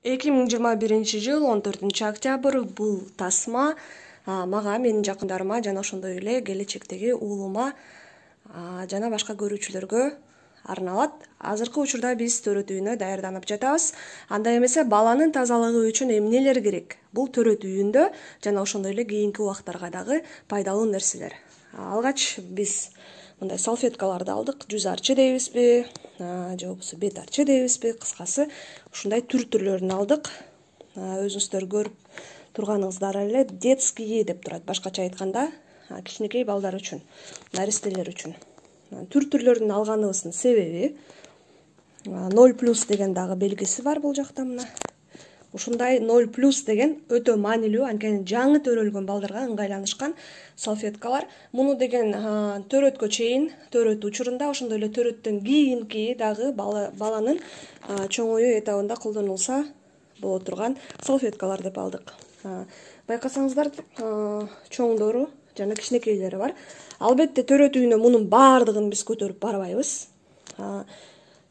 2021-жыл 14 октябрь бул тасма мага, менин жакындарыма жана ошондой эле келечектеги уулума жана башка көрүүчүлөргө арналат. Азыркы учурда биз төрөтүүнө даярданып жатабыз. Андай эмесе баланын тазалыгы үчүн эмнелер керек? Бул төрөтүүндө жана ошондой эле кийинки убактарга дагы пайдалуу нерселер. Алгач биз мындай салфеткаларды алдык. Жүз арчы дейбизби, же болбосо бет арчы дейбизби, кыскасы ушундай түрлөрүн алдык. Өзүңүздөр көрүп турганыңыздар эле детский деп турат. Башкача айтканда, кичинекей балдар үчүн, наристелер үчүн. Түрлөрүн алганыбыздын себеби 0+ деген дагы белгиси бар бул жакта мына. Ушундай 0+ деген өтө маанилүү, анткени жаңы төрөлгөн балдарга ыңгайланышкан салфеткалар. Муну деген төрөткө чейин, төрөт учурунда, ошондой эле төрөттөн кийинки дагы баланын чоңою этабында колдонулса боло турган салфеткалар деп алдык. Байкасаңыздар, чоңдору жана кичинекейлери бар. Албетте төрөтүүнө мунун баардыгын биз көтөрүп барбайбыз.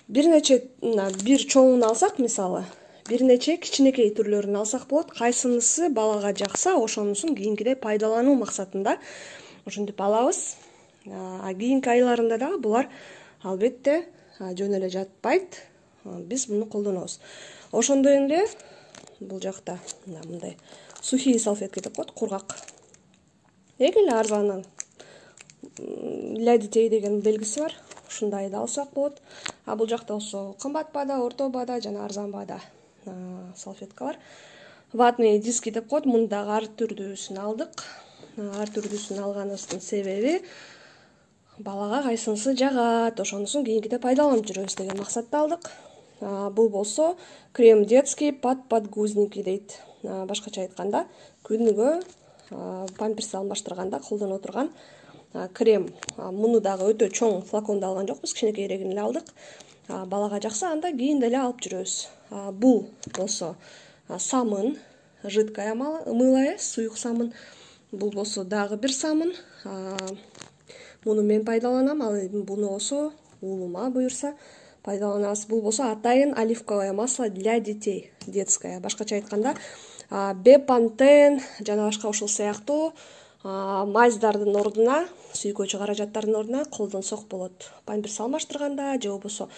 Бир чоңун алсак, мисалы, бир нече кичинекей түрлөрүн алсак болот. Кайсынысы балага жакса, ошонусун кийинкиде пайдалануу максатында ошентип алабыз. Кийинки айларында дагы булар албетте жөн эле жатпайт. Биз муну колдонобуз. Ошондой эле бул жакта мындай сухие салфетки деп коет, кургак. Эң эле арзаны для детей деген белгиси бар. Ушундайды алсак болот. Бул жакта болсо кымбат баада, орто баада жана арзан баада салфеткалар. Ватные диски деп коет. Муну дагы ар түрдүүсүн алдык. Ар түрдүүсүн алганыбыздын себеби балага кайсынысы жагат, ошонусун кийинкиде пайдаланып жүрөбүз деген максатта алдык. Бул болсо крем детский под подгузники дейт. Башкача айтканда, күнүгө памперс алмаштырганда колдоно турган крем. Муну дагы өтө чоң флаконду алган жокпуз, кичинекейрегин эле алдык. Балага жакса, анда кийин деле алып жүрөбүз. Бул болсо самын, жидкое мыло, суюк самын. Бул болсо дагы бир самын. Муну мен пайдаланам, ал буну болсо уулума буюрса пайдаланабыз. Бул болсо атайын оливковое масло для детей, детское. Башкача айтканда, бепантен жана башка ушул сыяктуу майздардын ордуна, сүйкөөчү каражаттардын ордуна колдонсок болот. Памперс алмаштырганда же болбосо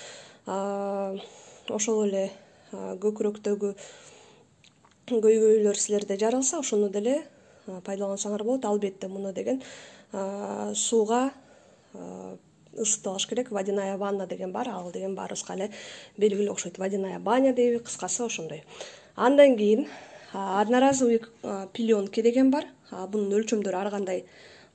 ошол эле көкүрөктөгү көйгөйлөр силерде жаралса, ошону деле пайдалансаңар болот. Албетте муну деген сууга ысытып алыш керек. Водяная ванна деген бар, ал деген баарыбызга эле белгилүү окшойт. Водяная баня дейби, кыскасы ошондой. Андан кийин одноразовый пеленки деген бар. Бунун өлчөмдөрү ар кандай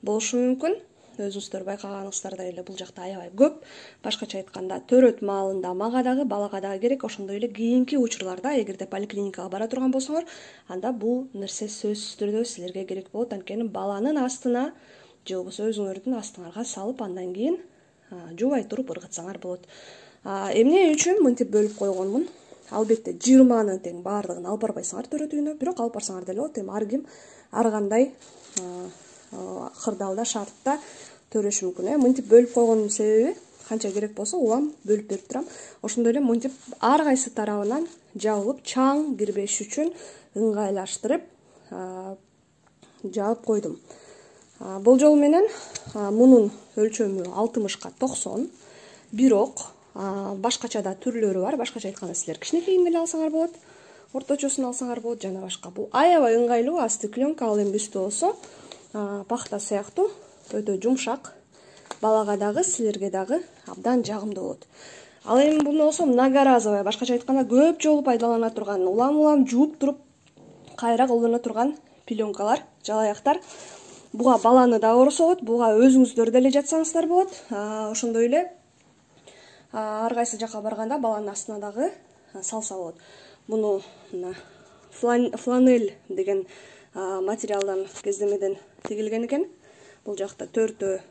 болушу мүмкүн. Өзүңүздөр байкаганыңыздардай эле бул жакта аябай көп. Башкача айтканда, төрөт маалында мага дагы, балага дагы керек. Ошондой эле кийинки учурларда, эгерде поликлиникага бара турган болсоңор, анда бул нерсе сөзсүз түрдө силерге керек болот. Анткени баланын астына же болбосо өзүңөрдүн астыңарга салып, андан кийин жуубай туруп ыргытсаңар болот. Эмне үчүн мынтип бөлүп койгонмун? Албетте 20-ны тең баардыгын алып барбайсыңар төрөтүүнө, бирок алып барсаңар деле болот. Эми ар ким ар кандай кырдаалда, шартта төрөшү мүмкүн. Мынтип бөлүп койгондун себеби, канча керек болсо улам бөлүп берип турам. Ошондой эле мынтип ар кайсы тарабынан жабылып, чаң кирбеш үчүн ыңгайлаштырып жаап койдум. Болжол менен мунун өлчөмү 60-90, бирок башкача да түрлөрү бар. Башкача айтканда, силер кичинекейин деле алсаңар болот, орточосун алсаңар болот жана башка. Бул аябай ыңгайлуу, асты пленка, ал эми үстү болсо пахта сыяктуу өтө жумшак. Балага дагы, силерге дагы абдан жагымдуу болот. Ал эми буну болсо многоразовый, башкача айтканда көп жолу пайдалана турган, улам жууп туруп кайра колдоно турган пеленкалар, жалаяктар. Буга баланы да оросо болот, буга өзүңүздөр деле жатсаңыздар болот. Ошондой эле ар кайсы жака барганда баланын астына дагы салса болот. Муну фланель деген материалдан, кездемеден тигилген экен. Бул жакта 4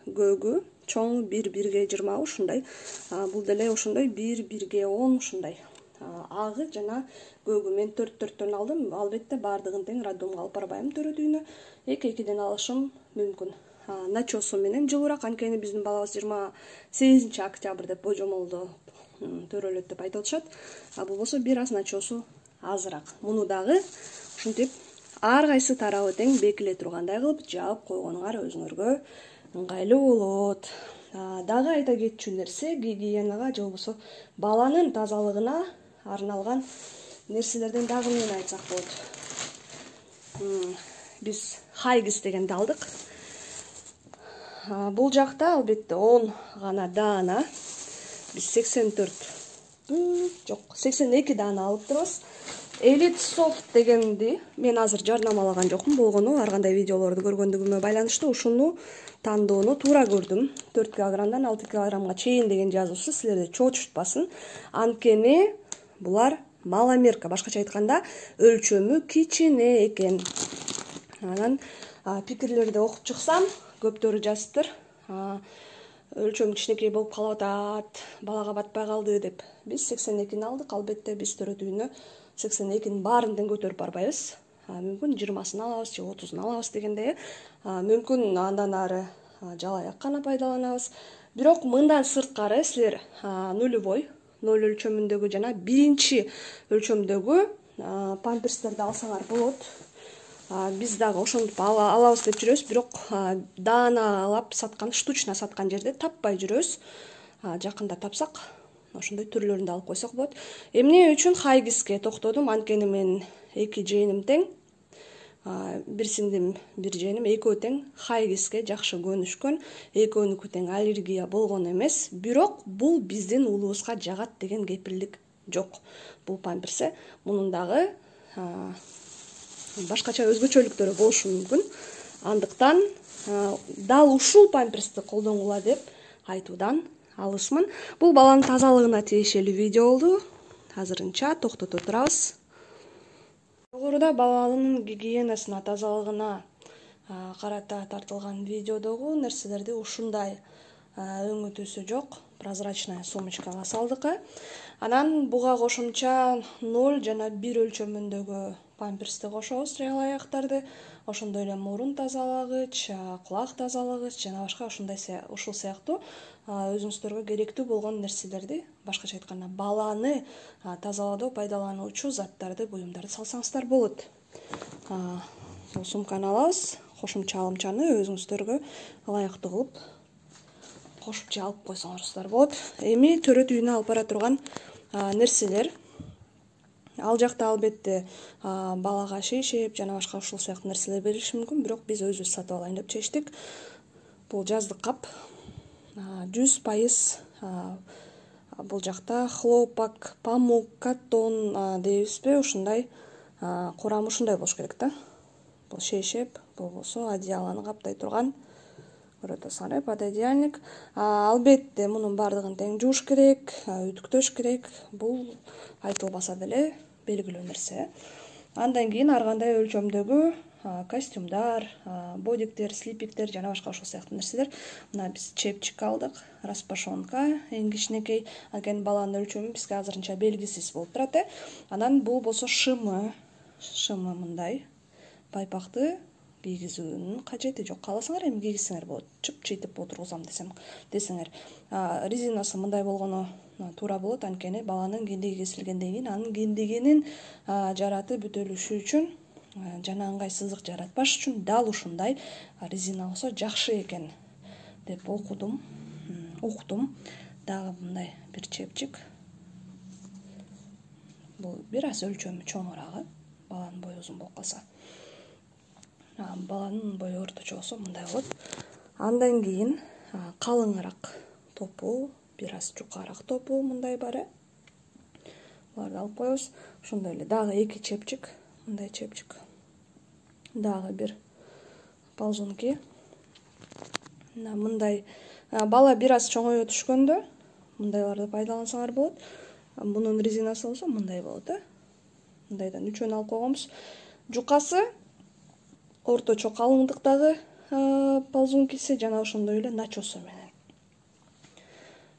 көөгү, чоң 1/20 ушундай. Бул деле ошондой 1/10 ушундай. Агы жана көөгү мен 4-4төн алдым. Албетте баардыгын тең роддомго алып барбайм төрөтүүнө. 2-2ден алышым мүмкүн. Начосу менен жылуураак, анткени биздин балабыз 28 октябрь деп божомолдо төрөлөт деп айтып атышат. Бул болсо бир аз начосу азыраак. Муну дагы ушинтип ар кайсы тарабы тең бекиле тургандай кылып жаап койгонуңар өзүңөргө ыңгайлуу болот. Дагы айта кетчү нерсе, гигиенага же болбосо баланын тазалыгына арналган нерселерден дагы эмнени айтсак болот. Биз хайгис дегенди алдык. Бул жакта албетте 10 гана даана. Биз 84 жок 82 даана алып турабыз. Elite Soft дегенди мен азыр жарнамалаган жокмун, болгону ар кандай видеолорду көргөндүгүмө байланыштуу ушуну тандоону туура көрдүм. 4 килограммдан 6 килограммга чейин деген жазуусу силерди чоочутпасын. Анткени булар маломерка, башкача айтканда өлчөмү кичине экен. Анан пикирлерди окуп чыксам, көптөрү жазыптыр. Өлчөм кичинекей болуп калып атат, балага батпай калды деп. Биз 82-ни алдык, албетте биз төрөтүүнү 82-нин баарын тең көтөрүп барбайбыз. Мүмкүн 20-сын алабыз же 30-ун алабыз дегенде, мүмкүн андан ары жалаяк гана пайдаланабыз. Бирок мындан сырткары силер нулевой, 0 өлчөмүндөгү жана 1 өлчөмдөгү памперстерди алсаңар болот. Биз дагы ошентип алабыз деп жүрөбүз, бирок дааналап саткан, штучно саткан жерде таппай жүрөбүз. Жакында тапсак, ошондой түрлөрүндө алып койсок болот. Эмне үчүн хайгиске токтодум? Анткени мен 2 жыйыным тең, бир сиңдим, бир жыйыным, экөө тең хайгиске жакшы көнүшкөн, экөөнүкү тең аллергия болгон эмес. Бирок бул биздин уулубузга жагат деген кепилдик жок. Бул памперсе мунун дагы башкача өзгөчөлүктөрү болушу мүмкүн. Андыктан дал ушул памперсти колдонгула деп айтуудан алысмын. Бул баланын тазалыгына тиешелүү видео болду. Азырынча токтото турабыз. Жогоруда баланын гигиенасына, тазалыгына карата тартылган видеодогу нерселерди ушундай өңү түсү жок прозрачная сумочкага салдык. Анан буга кошумча 0 жана 1 өлчөмүндөгү памперсти кошобуз, жалаяктарды, ошондой эле мурун тазалагыч, кулак тазалагыч жана башка ушул сыяктуу өзүңүздөргө керектүү болгон нерселерди, башкача айтканда баланы тазалоодо пайдалануучу заттарды, буюмдарды салсаңыздар болот. Бул сумканы алабыз, кошумча алымчаны өзүңүздөргө ылайыктуу кылып кошуп же алып койсоңуздар болот. Эми төрөтүүнү алып бара турган нерселер. Ал жакта албетте балага шейшеп жана башка ушул сыяктуу нерселер берилиши мүмкүн, бирок биз өзүбүз сатып алайын деп чечтик. Бул жаздык кап 100%. Бул жакта хлопок, памук, каттон дейбизби, ушундай курамы ушундай болуш керек да. Бул шейшеп, бул болсо одеялону каптай турган, көрүп атасыңар, пододеяльник. Албетте мунун баардыгын тең жууш керек, үтүктөш керек. Бул айтылбаса деле белгилүү нерсе. Андан кийин ар кандай өлчөмдөгү костюмдар, бодиктер, слипиктер жана башка ошол сыяктуу нерселер. Мына биз чепчик алдык, распашонка, эң кичинекей, анткени баланын өлчөмү бизге азырынча белгисиз болуп турат. Анан бул болсо шымы мындай пайпакты кийгизүүнүн кажети жок. Кааласаңар эми кийгизсеңер болот. Чыйтып отургузам десеңер. Резинасы мындай болгону туура болот, анткени баланын киндиги кесилгенден кийин анын киндигинин жараты бүтөлүшү үчүн жана ыңгайсыздык жаратпаш үчүн дал ушундай резина болсо жакшы экен деп уктум. Дагы мындай бир чепчик. Бул бир аз өлчөмү чоңураагы, баланын бою узун болуп калса. Баланын бою орточо болсо мындай болот. Андан кийин калыңыраак топу, бир аз жукараак топу мындай бар. Буларды алып коебуз. Ошондой эле дагы 2 чепчик, мындай чепчик. Дагы бир ползунки. Мындай бала бир аз чоңое түшкөндө мындайларды пайдалансаңар болот. Мунун резинасы болсо мындай болот. Мындайдан 3-өн алып койгонбуз. Жукасы орточо калыңдыктагы ползункиси жана ошондой эле начосу менен.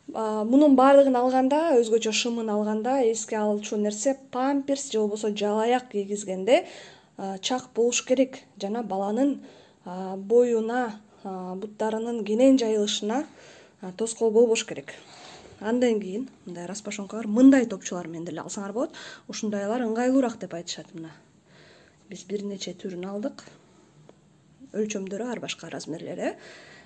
Мунун баардыгын алганда, өзгөчө шымын алганда эске алчу нерсе памперс же болбосо жалаяк кийгизгенде чак болуш керек жана баланын боюна, буттарынын кенен жайылышына тоскоол болбош керек. Андан кийин мындай распашонкалар, мындай топчулар менен деле алсаңар болот. Ушундайлар ыңгайлуураак деп айтышат мына. Биз бир нече түрүн алдык. Өлчөмдөрү ар башка размерлери.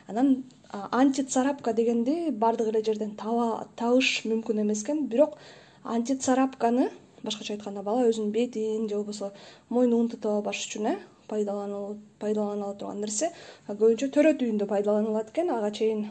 Анан антицарапка дегенди бардык эле жерден табыш мүмкүн эмес экен. Бирок антицарапканы, башкача айтканда, бала өзүнүн бетин же болбосо мойнун тутуп албаш үчүн пайдаланыла турган нерсе. Көбүнчө төрөт үйүндө пайдаланылат экен. Ага чейин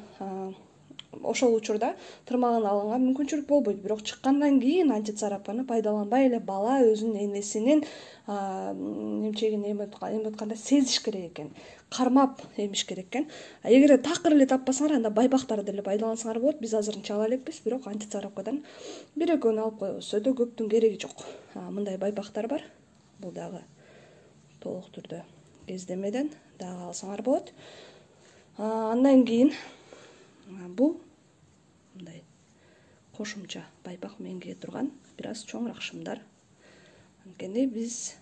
ошол учурда тырмагын алганга мүмкүнчүлүк болбойт. Бирок чыккандан кийин антицарапканы пайдаланбай эле бала өзүнүн энесинин эмчегин эметип атканда сезиш керек экен. Кармап эмиш керек экен. Эгер такыр эле таппасаңар, анда байбактарды деле пайдалансаңар болот. Биз азырынча ала элекпиз, бирок антицарапкадан бир экөөнү алып коебуз. Өтө көптүн кереги жок. Мындай байбактар бар. Бул дагы толук түрдө кездемеден дагы алсаңар болот. Андан кийин бул мындай кошумча байбак менен кие турган бир аз чоңураак шымдар. Анткени биз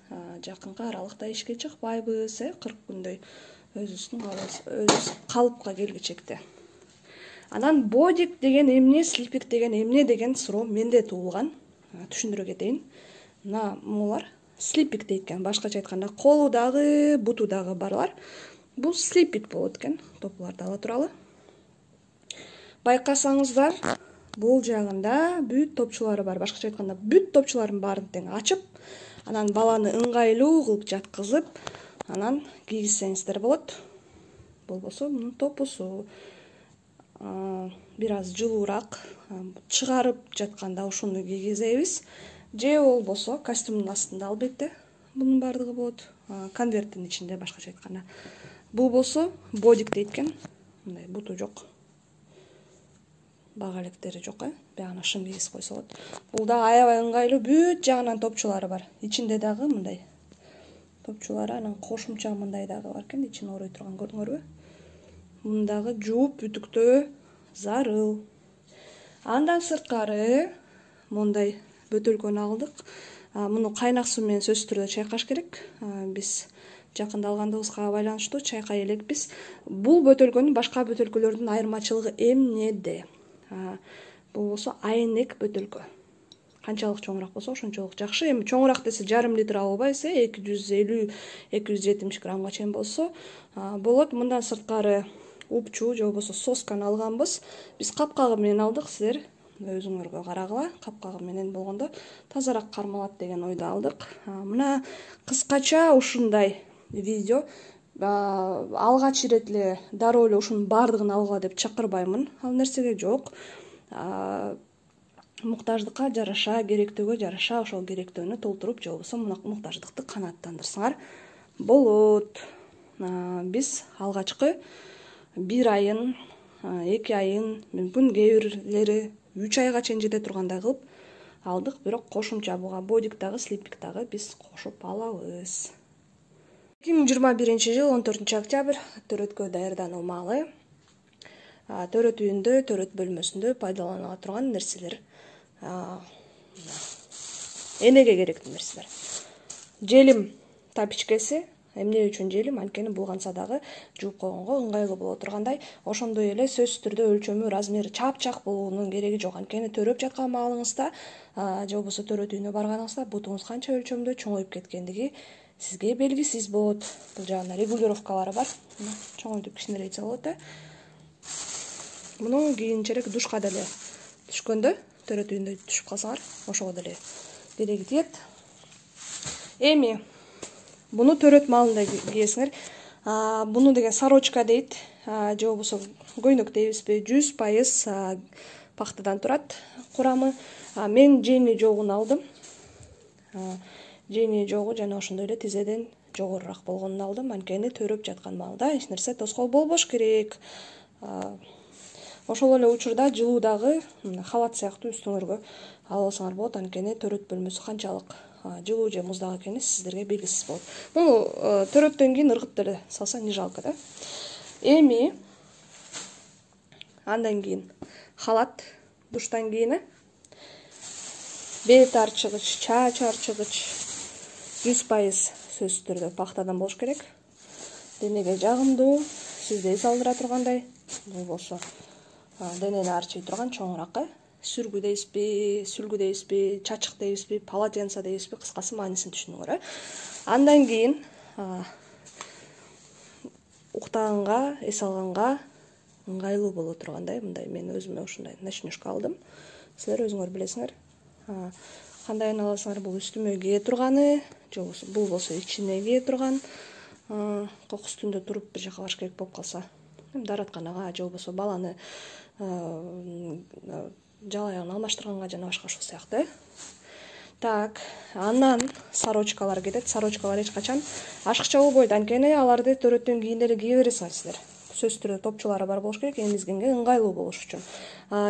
жакынкы аралыкта ишке чыкпайбыз, 40 күндөй өзүбүз калыпка келгичекте. Анан бодик деген эмне, слипик деген эмне деген суроо менде туулган. Түшүндүрө кетейин. Мына мулар слипик дейт экен. Башкача айтканда, колу дагы, буту дагы барлар. Бул слипик болот экен. Топуларды ала туралы. Байкасаңыздар, бул жагында бүт топчулары бар. Башкача айтканда, бүт топчуларын баарын тең ачып, анан баланы ыңгайлуу кылып жаткызып, анан кийгизсеңиздер болот. Болбосо мунун топусу бир аз жылуураак чыгарып жатканда ушуну кийгизебиз. Же болбосо костюмдун астында албетте бунун баардыгы болот. Конверттин ичинде, башкача айтканда. Бул болсо бодик дейт экен. Мындай буту жок. Бага электери жок, Бягына шым кийгиз койсо болот. Бул да аябай ыңгайлуу, бүт жагынан топчулары бар. Ичинде дагы мындай топчулары, анан кошумча мындай дагы бар экен, ичин орой турган, көрдүңөрбү? Мындагы жууп бүтүктөө зарыл. Андан сырткары мындай бөтөлкөнү алдык. Муну кайнак суу менен сөзсүз түрдө чайкаш керек. Биз жакында алгандыгыбызга байланыштуу чайкай элекпиз. Бул бөтөлкөнүн башка бөтөлкөлөрдүн айырмачылыгы эмнеде? Бул болсо айнек бөтөлкө. Канчалык чоңураак болсо ошончолук жакшы. Эми чоңураак десе жарым литр албайбыз, 250-270 граммга чейин болсо болот. Мындан сырткары упчу же болбосо сосканы алганбыз. Биз капкагы менен алдык, силер өзүңөргө карагыла. Капкагы менен болгондо тазараак кармалат деген ойдо алдык. Мына кыскача ушундай видео. Алгач ирет эле дароо эле ушунун баардыгын алгыла деп чакырбаймын. Ал нерсеге жок. Муктаждыкка жараша, керектөөгө жараша ошол керектөөнү толтуруп, же болбосо муктаждыкты канааттандырсаңар болот. Биз алгачкы 1 айын, 2 айын, мүмкүн кээ бирлери 3 айга чейин жете тургандай кылып алдык. Бирок кошумча буга бодик дагы, слипик дагы биз кошуп алабыз. 2021 жыл 14 октябрь төрөткө даярдануу маалы. Төрөт үйүндө, төрөт бөлмөсүндө пайдаланыла турган нерселер. Энеге керектүү нерселер. Желим тапичкеси. Эмне үчүн желим? Анткени булганса дагы жууп койгонго ыңгайлуу боло тургандай. Ошондой эле сөзсүз түрдө өлчөмү, размери чапчак болуунун кереги жок. Анткени төрөп жаткан маалыңызда, же болбосо төрөт үйүнө барганыңызда бутуңуз канча өлчөмдө чоңоюп кеткендиги сизге белгисиз болот. Бул жагына регулировкалары бар. Чоңойтуп кичинерейтсе болот. Муну кийинчерээк душка деле түшкөндө, төрөт үйүндө түшүп калсаңар, ошого деле кереги тиет. Эми буну төрөт маалында кийесиңер. Буну деген сорочка дейт, же болбосо көйнөк дейбизби, 100% пахтадан турат курамы. Мен жени жогун алдым. Жени жогу жана ошондой эле тизеден жогорураак болгонун алдым. Анткени төрөп жаткан маалда эч нерсе тоскоол болбош керек. Ошол эле учурда жылуу дагы халат сыяктуу үстүңөргө алып алсаңар болот. Анткени төрөт бөлмөсү канчалык жылуу же муздак экени сиздерге белгисиз болот. Бул төрөттөн кийин ыргыт деле салса не жалко да. Эми андан кийин халат, душтан кийин бет арчыгыч, чач арчыгыч 100% сөзсүз түрдө пахтадан болуш керек. Денеге жагымдуу, сизди эс алдыра тургандай, болбосо денени арчый турган чоңураак. сүргү дейбизби, сүлгү дейбизби, чачык дейбизби, полотенце дейбизби, кыскасы маанисин түшүнүңөр. Андан кийин уктаганга, эс алганга ыңгайлуу боло тургандай, мындай мен өзүмө ушундай ночнушка алдым. Силер өзүңөр билесиңер. Кандайын аласыңар, бул үстүмө кие турганы, же бул болсо ичине кие турган. Кок үстүндө туруп бир жака барыш керек болуп калса, дааратканага же болбосо баланы жалаягын алмаштырганга жана башка ушул сыяктуу. Так, андан сорочкалар кетет. Сорочкалар эч качан ашыкча болбойт, анткени аларды төрөттөн кийин эле кие бересиңер силер. Сөзсүз түрдө топчулары бар болуш керек, эмизгенге ыңгайлуу болуш үчүн.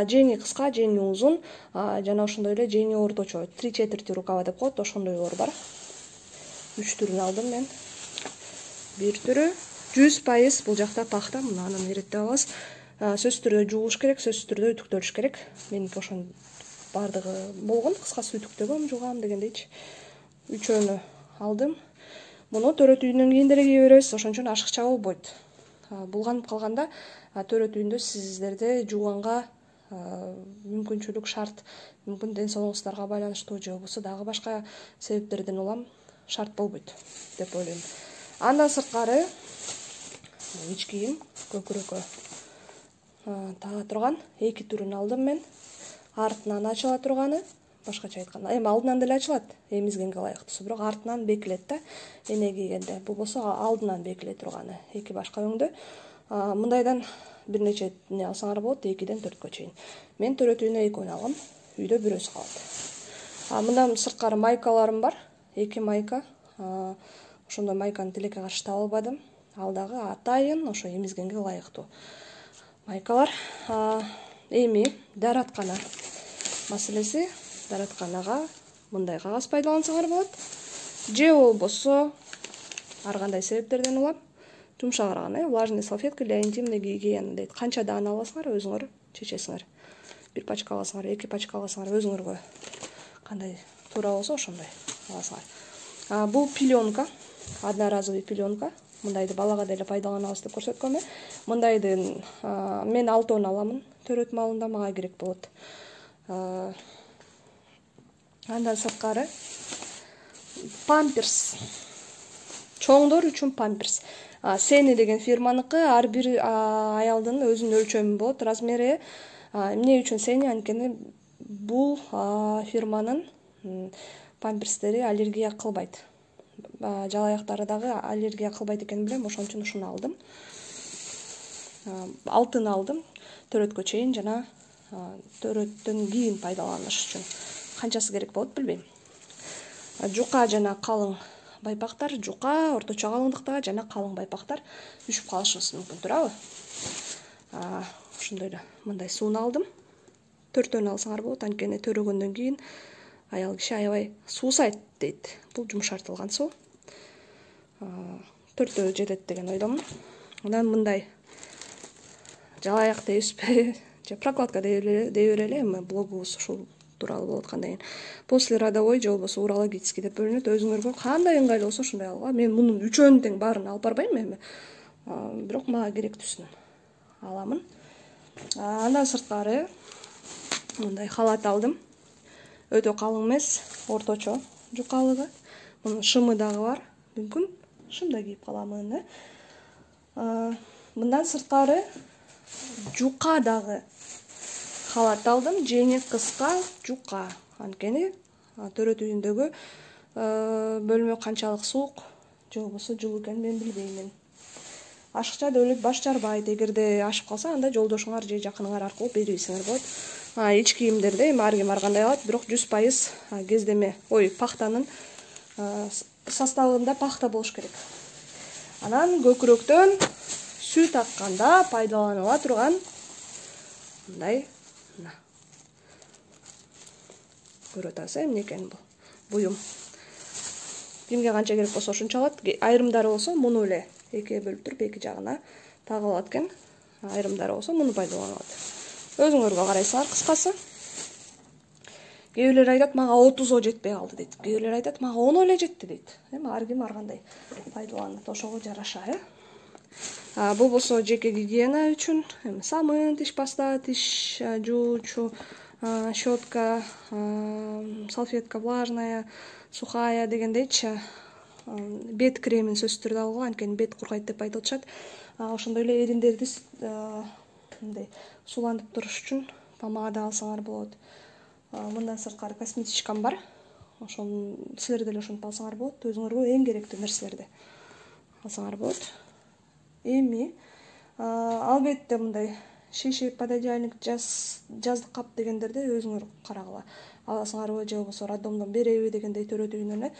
Жени кыска, жени узун, жана ошондой эле жени орточо, 3/4 рукава деп коет, ошондойлор бар. 3 түрүн алдым мен. Бир түрү 100% бул жакта пахта, мына анан иреттеп алабыз. Сөзсүз түрдө жуулуш керек, сөзсүз түрдө үтүктөлүш керек. Меники ошон бардыгы болгон, кыскасы үтүктөгөм, жугам дегендейчи. Үчөөнү алдым. Муну төрөт үйүнөн кийин деле кие беребиз, ошон үчүн ашыкча болбойт. Булганып калганда төрөт үйүндө сиздерде жууганга мүмкүнчүлүк шарт, мүмкүн ден соолугуңуздарга байланыштуу же болбосо дагы башка себептерден улам шарт болбойт деп ойлойм. Андан сырткары ич кийим көкүрөккө тага турган 2 түрүн алдым мен. Артынан ачыла турганы, башкача айтканда, эми алдынан деле ачылат, эмизгенге ылайыктуусу, бирок артынан бекилет да, эне кийгенде. Бул болсо алдынан бекиле турганы, 2 башка өңдө. Мындайдан бир нече не алсаңар болот, 2ден 4кө чейин. Мен төрөт үйүнө 2 алгам, үйдө бирөөсү калат. Мындан сырткары майкаларым бар, 2 майка. Ошондой майканы тилекке каршы таба албадым. Ал дагы атайын ошо эмизгенге ылайыктуу майкалар. Эми даараткана маселеси, дааратканага мындай кагаз пайдалансаңар болот. Же болбосо ар кандай себептерден улам жумшагыраак, влажный салфетка для интимной гигиены дейт. Канча даана аласыңар, өзүңөр чечесиңер. 1 пачка аласыңар, 2 пачка аласыңар, өзүңөргө кандай туура болсо ошондой аласыңар. Бул пеленка, одноразовый пеленка. Мындайды балага деле пайдаланабыз деп көрсөткөм. Мындайдын мен 6 аламын. Төрөт малында мага керек болот. Андан сырткары памперс. Чоңдор үчүн памперс. Сени деген фирманыкы, ар бир аялдын өзүнүн өлчөмү болот, размери. Эмне үчүн сени? Анткени бул фирманын памперстери аллергия кылбайт. Жалаяктары дагы аллергия кылбайт экенин билем, ошон үчүн ушуну алдым. 6 алдым, төрөткө чейин жана төрөттөн кийин пайдаланыш үчүн. Канчасы керек болот билбейм. Жука жана калың байпактар, жука орточо калыңдыкта жана калың байпактар үшүп калышыбыз мүмкүн, туурабы? Ошондой эле мындай сууну алдым. 4 алсаңар болот, анткени төрөгөндөн кийин аял киши аябай суусайт дейт. Бул жумшартылган суу. 4 жетет деген ойдомун. Анан мындай жалаяк дейбизби, же прокладка дей берели, эми блогубуз ушул тууралуу болот кандай. После родовой же болбосо урологический деп бөлүнөт. Өзүңөргө кандай ыңгайлуу болсо ошондой алга. Мен мунун үчөөнүн тең баарын алып барбайм эми. Бирок мага керектүүсүн аламын. Андан сырткары мындай халат алдым. Өтө калың эмес, орточо жукалыгы. Мунун шымы дагы бар. Мүмкүн шымда кийип каламын. Мындан сырткары жука дагы халат алдым. Жени кыска жука. Анткени төрөт үйүндөгү бөлмө канчалык суук же болбосо жылуу экенин мен билбеймин. Ашыкча деп эле баш жарбайт. Эгерде ашып калса, анда жолдошуңар же жакыныңар аркылуу берибсиңер болот. Ич кийимдерде эми ар ким ар кандай алат, бирок 100% кездеме, пахтанын составында пахта болуш керек. Анан көкүрөктөн сүт акканда пайдаланыла турган мындай көрүп атасыз, эмне экен бул? Буюм. Кимге канча керек болсо ошончо алат. Айрымдары болсо муну эле 2 бөлүп туруп 2 жагына тагып алат экен. Айрымдары болсо муну пайдаланат. Өзүңөргө карайсыңар, кыскасы. Кээ бирлер айтат, мага 30 жетпей калды дейт. Кээ бирлер айтат, мага 10 эле жетти дейт. Эми ар ким ар кандай пайдаланат, ошого жараша, Бул болсо жеке гигиена үчүн, эми самын, тиш паста, тиш жуучу, щетка, салфетка влажная, сухая дегендейчи бет кремин сөзсүз түрдө алгыла, анткени бет кургайт деп айтып атышат. Ошондой эле эриндерди мындай сулантып туруш үчүн помада алсаңар болот. Мындан сырткары косметичкам бар. Ошону силер деле ошентип алсаңар болот. Өзүңөргө эң керектүү нерселерди алсаңар болот. Эми албетте мындай шиши, пододеяльник, жаздык кап дегендерди өзүңөр карагыла. Аласыңарбы же болбосо роддомдон береби дегендей төрөтүүнү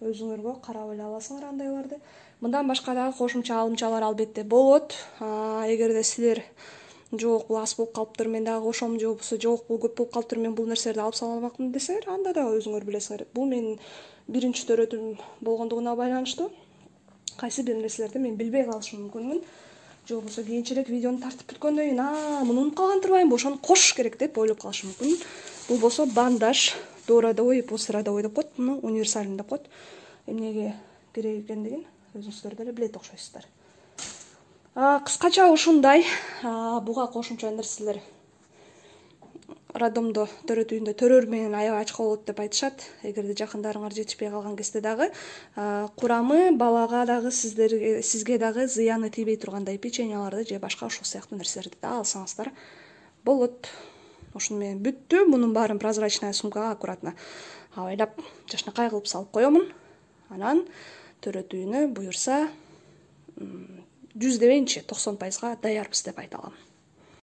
өзүңөргө карап эле аласыңар андайларды. Мындан башка дагы кошумча алымчалар албетте болот. Эгерде силер жок, бул аз болуп калыптыр, мен дагы кошом, же болбосо жок, бул көп болуп калыптыр, мен бул нерселерди алып сала алмакмын десеңер, анда дагы өзүңөр билесиңер. Бул менин биринчи төрөтүүм болгондугуна байланыштуу. Кайсы бир нерселерди мен билбей калышым мүмкүнмүн. Же болбосо кийинчерээк видеону тартып бүткөндөн кийин, муну унутуп калган турбайбы, ошону кошуш керек деп ойлоп калышым мүмкүн. Бул болсо бандаж, до родовой и после родовой деп коет, муну универсальный деп коет. Эмнеге керек экендигин өзүңүздөр деле билет окшойсуздар. Кыскача ушундай. Буга кошумча нерселер роддомдо төрөтүүндө төрөр менен аябай ачка болот деп айтышат. Эгерде жакындарыңар жетишпей калган кезде дагы курамы балага дагы сизге дагы зыяны тийбей тургандай печеньяларды же башка ушул сыяктуу нерселерди да алсаңыздар болот. Ушуну менен бүттү. Мунун баарын прозрачная сумкага аккуратно абайлап жакшынакай кылып салып коемун. Анан төрөтүүнү буюрса 100 дебейинчи 90% даярбыз деп айта алам.